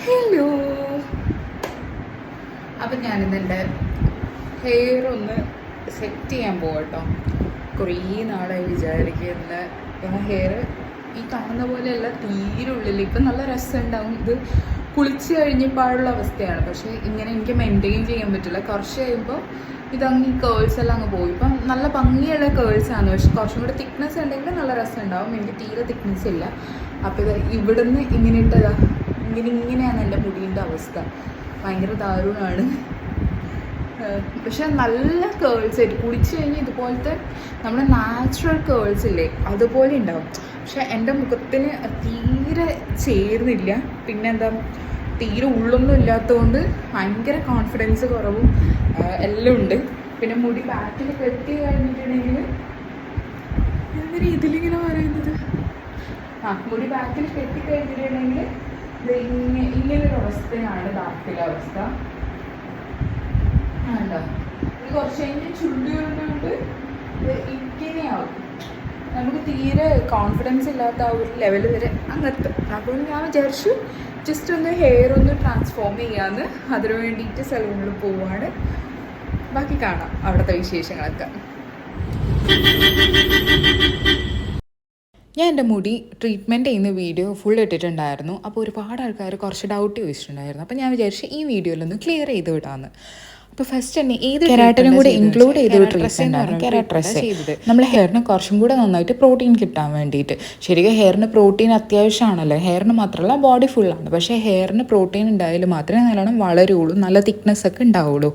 Hello. അപ്പം ഞാനിന്നെൻ്റെ hair ഒന്ന് set ചെയ്യാൻ പോകട്ടോ. കുറേ നാളായി വിചാരിക്കുന്ന ഹെയർ ഈ കാണുന്ന പോലെയല്ല, തീരെ ഉള്ളിൽ ഇപ്പം നല്ല രസമുണ്ടാവും. ഇത് കുളിച്ച് കഴിഞ്ഞപ്പോഴുള്ള അവസ്ഥയാണ്. പക്ഷേ ഇങ്ങനെ എനിക്ക് മെയിൻറ്റെയിൻ ചെയ്യാൻ പറ്റില്ല. കുറച്ച് കഴിയുമ്പോൾ ഇതങ്ങ് ഈ കേൾസ് എല്ലാം അങ്ങ് പോയി. ഇപ്പം നല്ല ഭംഗിയുള്ള കേൾസാണ്, പക്ഷെ കുറച്ചും കൂടെ തിക്നെസ് ഉണ്ടെങ്കിൽ നല്ല രസം ഉണ്ടാവും. എനിക്ക് തീരെ തിക്നെസ് ഇല്ല. അപ്പോൾ ഇത് ഇവിടുന്ന് ഇങ്ങനെ ഇട്ടതാ, ഇങ്ങനെയാണ് എൻ്റെ മുടീൻ്റെ അവസ്ഥ. ഭയങ്കര ദാരുണമാണ്. പക്ഷെ നല്ല കേൾസ് ആയിട്ട് കുളിച്ച് കഴിഞ്ഞ് ഇതുപോലത്തെ നമ്മുടെ നാച്ചുറൽ കേൾസ് ഇല്ലേ, അതുപോലെ ഉണ്ടാവും. പക്ഷെ എൻ്റെ മുഖത്തിന് തീരെ ചേർന്നില്ല. പിന്നെന്താ, തീരെ ഉള്ളൊന്നും ഇല്ലാത്തതുകൊണ്ട് ഭയങ്കര കോൺഫിഡൻസ് കുറവും എല്ലാം ഉണ്ട്. പിന്നെ മുടി ബാക്കിൽ കെട്ടി കഴിഞ്ഞിട്ടുണ്ടെങ്കിൽ എന്ന രീതിയിലിങ്ങനെ പറയുന്നത്, മുടി ബാക്കിൽ കെട്ടി കഴിഞ്ഞിട്ടുണ്ടെങ്കിൽ ഇങ്ങനൊരു അവസ്ഥയാണ് ബാക്കിലെ അവസ്ഥ. ഉണ്ടോ, ഇത് കുറച്ച് കഴിഞ്ഞ് ചുള്ളി വരുന്നുണ്ട് ഇങ്ങനെയാവും. നമുക്ക് തീരെ കോൺഫിഡൻസ് ഇല്ലാത്ത ആ ഒരു ലെവൽ വരെ അങ്ങെത്തും. അപ്പോൾ ഞാൻ വിചാരിച്ചു ജസ്റ്റ് ഒന്ന് ഹെയർ ഒന്ന് ട്രാൻസ്ഫോം ചെയ്യാമെന്ന്. അതിനു വേണ്ടിയിട്ട് സലൂണിൽ പോവുകയാണ്. ബാക്കി കാണാം അവിടുത്തെ വിശേഷങ്ങളൊക്കെ. ഞാൻ എൻ്റെ മുടി ട്രീറ്റ്മെൻറ്റ് ചെയ്യുന്ന വീഡിയോ ഫുൾ ഇട്ടിട്ടുണ്ടായിരുന്നു. അപ്പോൾ ഒരുപാട് ആൾക്കാർ കുറച്ച് ഡൗട്ട് ചോദിച്ചിട്ടുണ്ടായിരുന്നു. അപ്പോൾ ഞാൻ വിചാരിച്ചു ഈ വീഡിയോയിലൊന്ന് ക്ലിയർ ചെയ്ത് വിടാമെന്ന്. അപ്പോൾ ഫസ്റ്റ് തന്നെ ഏത് കെരാട്ടിനും കൂടെ ഇൻക്ലൂഡ് ചെയ്തൊരു ട്രീറ്റ്മെൻറ്റാണ് കെരാട്രസ് ചെയ്തത്. നമ്മുടെ ഹെയറിന് കുറച്ചും കൂടെ നന്നായിട്ട് പ്രോട്ടീൻ കിട്ടാൻ വേണ്ടിയിട്ട്. ശരിക്കും ഹെയറിന് പ്രോട്ടീൻ അത്യാവശ്യമാണല്ലോ, ഹെയറിന് മാത്രമല്ല ബോഡി ഫുള്ളാണ്. പക്ഷേ ഹെയറിന് പ്രോട്ടീൻ ഉണ്ടായാലും മാത്രമേ നല്ലോണം വളരുള്ളൂ, നല്ല തിക്നെസ് ഒക്കെ ഉണ്ടാവുള്ളൂ.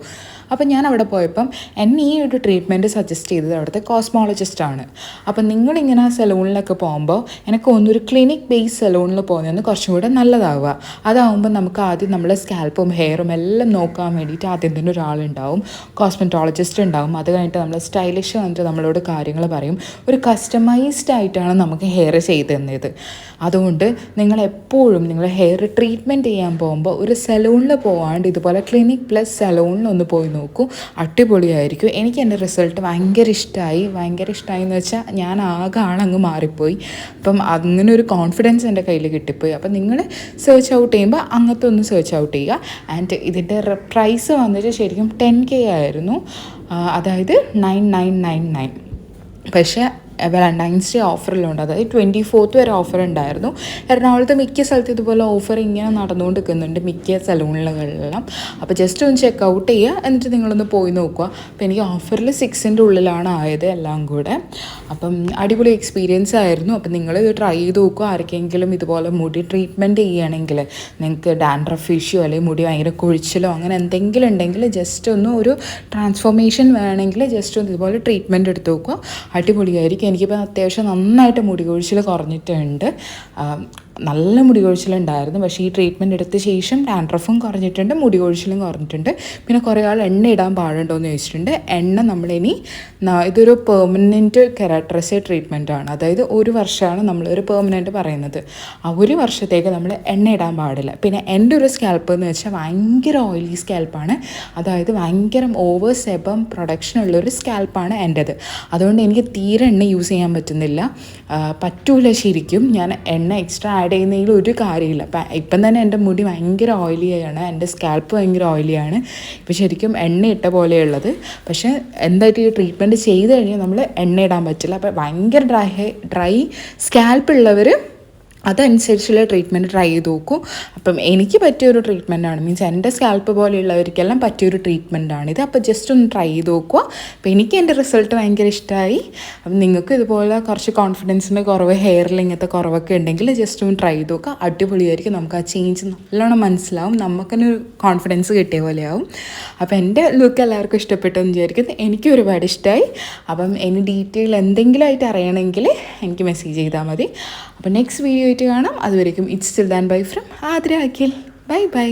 അപ്പം ഞാൻ അവിടെ പോയപ്പം എന്നെ ഈ ഒരു ട്രീറ്റ്മെൻറ്റ് സജസ്റ്റ് ചെയ്തത് അവിടുത്തെ കോസ്മോളജിസ്റ്റാണ്. അപ്പം നിങ്ങളിങ്ങനെ സലൂണിലൊക്കെ പോകുമ്പോൾ എനിക്ക് ഒന്നൊരു ക്ലിനിക് ബേസ് സലൂണിൽ പോകുന്നതെന്ന് കുറച്ചും കൂടെ നല്ലതാവുക. അതാവുമ്പോൾ നമുക്ക് ആദ്യം നമ്മുടെ സ്കാൽപ്പും ഹെയറും എല്ലാം നോക്കാൻ വേണ്ടിയിട്ട് ആദ്യം തന്നെ ഒരാളുണ്ടാവും, കോസ്മെറ്റോളജിസ്റ്റ് ഉണ്ടാവും. അത് കഴിഞ്ഞിട്ട് നമ്മൾ സ്റ്റൈലിഷ് വന്നിട്ട് നമ്മളോട് കാര്യങ്ങൾ പറയും. ഒരു കസ്റ്റമൈസ്ഡ് ആയിട്ടാണ് നമുക്ക് ഹെയർ ചെയ്ത് തന്നത്. അതുകൊണ്ട് നിങ്ങളെപ്പോഴും നിങ്ങൾ ഹെയർ ട്രീറ്റ്മെൻറ്റ് ചെയ്യാൻ പോകുമ്പോൾ ഒരു സലൂണിൽ പോകാണ്ട് ഇതുപോലെ ക്ലിനിക് പ്ലസ് സലൂണിലൊന്ന് പോയി നോക്കൂ, അടിപൊളിയായിരിക്കും. എനിക്ക് എൻ്റെ റിസൾട്ട് ഭയങ്കര ഇഷ്ടമായി എന്ന് വെച്ചാൽ ഞാൻ ആകെ ആളങ്ങ് മാറിപ്പോയി. അപ്പം അങ്ങനെ ഒരു കോൺഫിഡൻസ് എൻ്റെ കയ്യിൽ കിട്ടിപ്പോയി. അപ്പം നിങ്ങൾ സെർച്ച് ഔട്ട് ചെയ്യുമ്പോൾ അങ്ങനത്തെ ഒന്ന് സെർച്ച് ഔട്ട് ചെയ്യുക. ആൻഡ് ഇതിൻ്റെ പ്രൈസ് വന്നിട്ട് ശരിക്കും 10K ആയിരുന്നു, അതായത് 9999. പക്ഷേ വാലന്റൈൻസ് ഡേ ഓഫറിലുണ്ട്, അതായത് 24th വരെ ഓഫർ ഉണ്ടായിരുന്നു. എറണാകുളത്ത് മിക്ക സ്ഥലത്തും ഇതുപോലെ ഓഫർ ഇങ്ങനെ നടന്നുകൊണ്ട് നിൽക്കുന്നുണ്ട്, മിക്ക സലൂണുകളിലെല്ലാം. അപ്പോൾ ജസ്റ്റ് ഒന്ന് ചെക്ക് ഔട്ട് ചെയ്യുക, എന്നിട്ട് നിങ്ങളൊന്ന് പോയി നോക്കുക. അപ്പോൾ എനിക്ക് ഓഫറിൽ 6ൻ്റെ ഉള്ളിലാണ് ആയത് എല്ലാം കൂടെ. അപ്പം അടിപൊളി എക്സ്പീരിയൻസ് ആയിരുന്നു. അപ്പം നിങ്ങളിത് ട്രൈ ചെയ്ത് നോക്കുക. ആർക്കെങ്കിലും ഇതുപോലെ മുടി ട്രീറ്റ്മെൻറ്റ് ചെയ്യുകയാണെങ്കിൽ, നിങ്ങൾക്ക് ഡാൻഡ്രഫ് ഇഷ്യൂ അല്ലെങ്കിൽ മുടി ഭയങ്കര കൊഴിച്ചിലോ അങ്ങനെ എന്തെങ്കിലും ഉണ്ടെങ്കിൽ ജസ്റ്റ് ഒന്ന് ഒരു ട്രാൻസ്ഫോർമേഷൻ വേണമെങ്കിൽ ജസ്റ്റ് ഒന്ന് ഇതുപോലെ ട്രീറ്റ്മെൻറ്റ് എടുത്ത് നോക്കുക, അടിപൊളിയായിരിക്കും. എനിക്കിപ്പോൾ അത്യാവശ്യം നന്നായിട്ട് മുടി കൊഴിച്ചിൽ കുറഞ്ഞിട്ടുണ്ട്, നല്ല മുടി കൊഴിച്ചിലുണ്ടായിരുന്നു. പക്ഷേ ഈ ട്രീറ്റ്മെൻറ്റ് എടുത്ത ശേഷം ഡാൻഡ്രഫും കുറഞ്ഞിട്ടുണ്ട്, മുടി കൊഴിച്ചിലും കുറഞ്ഞിട്ടുണ്ട്. പിന്നെ കുറേ ആൾ എണ്ണ ഇടാൻ പാടുണ്ടോ എന്ന് ചോദിച്ചിട്ടുണ്ട്. എണ്ണ നമ്മളിനി ഇതൊരു പെർമനൻറ്റ് കെരാട്രസ് ട്രീറ്റ്മെൻറ്റാണ്, അതായത് 1 വർഷമാണ് നമ്മളൊരു പെർമനൻറ്റ് പറയുന്നത്. ആ 1 വർഷത്തേക്ക് നമ്മൾ എണ്ണ ഇടാൻ പാടില്ല. പിന്നെ എൻ്റെ ഒരു സ്കാൽപ്പ് എന്ന് വെച്ചാൽ ഭയങ്കര ഓയിലി സ്കാൽപ്പാണ്, അതായത് ഭയങ്കര ഓവർ സെബം പ്രൊഡക്ഷൻ ഉള്ളൊരു സ്കാൽപ്പാണ് എൻ്റേത്. അതുകൊണ്ട് എനിക്ക് തീരെ എണ്ണ യൂസ് ചെയ്യാൻ പറ്റൂല. ശരിക്കും ഞാൻ എണ്ണ എക്സ്ട്രാ ആഡ് ചെയ്യുന്നതിൽ ഒരു കാര്യമില്ല. ഇപ്പം തന്നെ എൻ്റെ മുടി ഭയങ്കര ഓയിലിയാണ്, എൻ്റെ സ്കാൽപ്പ് ഭയങ്കര ഓയിലിയാണ്. ഇപ്പോൾ ശരിക്കും എണ്ണ ഇട്ട പോലെയുള്ളത്. പക്ഷേ എന്തായിട്ട് ഈ ട്രീറ്റ്മെൻറ്റ് ചെയ്ത് കഴിഞ്ഞാൽ നമ്മൾ എണ്ണ ഇടാൻ പറ്റില്ല. അപ്പോൾ ഭയങ്കര ഡ്രൈ സ്കാൽപ്പ് ഉള്ളവർ അതനുസരിച്ചുള്ള ട്രീറ്റ്മെൻറ്റ് ട്രൈ ചെയ്ത് നോക്കൂ. അപ്പം എനിക്ക് പറ്റിയൊരു ട്രീറ്റ്മെൻറ്റാണ്, മീൻസ് എൻ്റെ സ്കാൽപ്പ് പോലെയുള്ളവർക്കെല്ലാം പറ്റിയൊരു ട്രീറ്റ്മെൻറ്റാണിത്. അപ്പോൾ ജസ്റ്റ് ഒന്ന് ട്രൈ ചെയ്ത് നോക്കുക. അപ്പോൾ എനിക്ക് എൻ്റെ റിസൾട്ട് ഭയങ്കര ഇഷ്ടമായി. അപ്പം നിങ്ങൾക്ക് ഇതുപോലെ കുറച്ച് കോൺഫിഡൻസിൻ്റെ കുറവ്, ഹെയറിൽ ഇങ്ങനത്തെ കുറവൊക്കെ ഉണ്ടെങ്കിൽ ജസ്റ്റ് ഒന്ന് ട്രൈ ചെയ്ത് നോക്കുക, അടിപൊളിയായിരിക്കും. നമുക്ക് ആ ചേഞ്ച് നല്ലോണം മനസ്സിലാവും, നമുക്കൊരു കോൺഫിഡൻസ് കിട്ടിയ പോലെയാവും. അപ്പോൾ എൻ്റെ ലുക്ക് എല്ലാവർക്കും ഇഷ്ടപ്പെട്ടെന്ന് വിചാരിക്കുന്നത്, എനിക്ക് ഒരുപാട് ഇഷ്ടമായി. അപ്പം ഇനി ഡീറ്റെയിൽ എന്തെങ്കിലും ആയിട്ട് അറിയണമെങ്കിൽ എനിക്ക് മെസ്സേജ് ചെയ്താൽ മതി. അപ്പോൾ നെക്സ്റ്റ് വീഡിയോ ആയിട്ട് കാണാം. അതുവരേക്കും it's still than bye from Athira Akhil. Bye bye.